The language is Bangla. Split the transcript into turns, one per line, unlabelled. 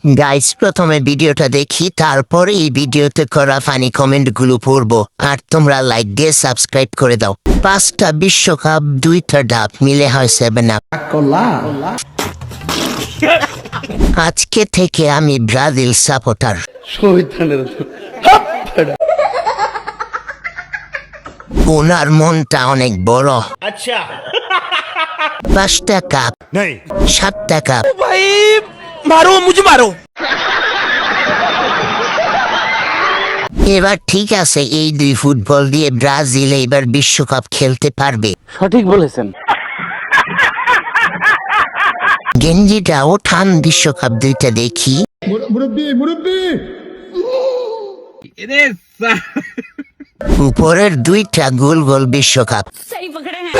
গাইস, প্রথমে ভিডিওটা দেখি, তারপরে এই ভিডিওতে করা ফানি কমেন্ট গুলো পড়বো। আর তোমরা লাইক দিয়ে সাবস্ক্রাইব করে দাও। 5টা বিশ্বকাপ 2টা ডাব মিলে হয় 7 আপ। আজকে থেকে আমি ব্রাজিল সাপোর্টার। ওনার মনটা অনেক বড়। আচ্ছা, 5টা কাপ 7টা কাপ।
मारो मुझे मारो।
এবার ঠিক আছে, এই 2 ফুটবল দিয়ে ব্রাজিল এবার বিশ্বকাপ খেলতে পারবে।
সঠিক বলেছেন।
গেঞ্জিটা ওঠান, বিশ্বকাপ 2টা দেখি। উপরের 2টা গোল গোল বিশ্বকাপ।
सही पकड़े हैं।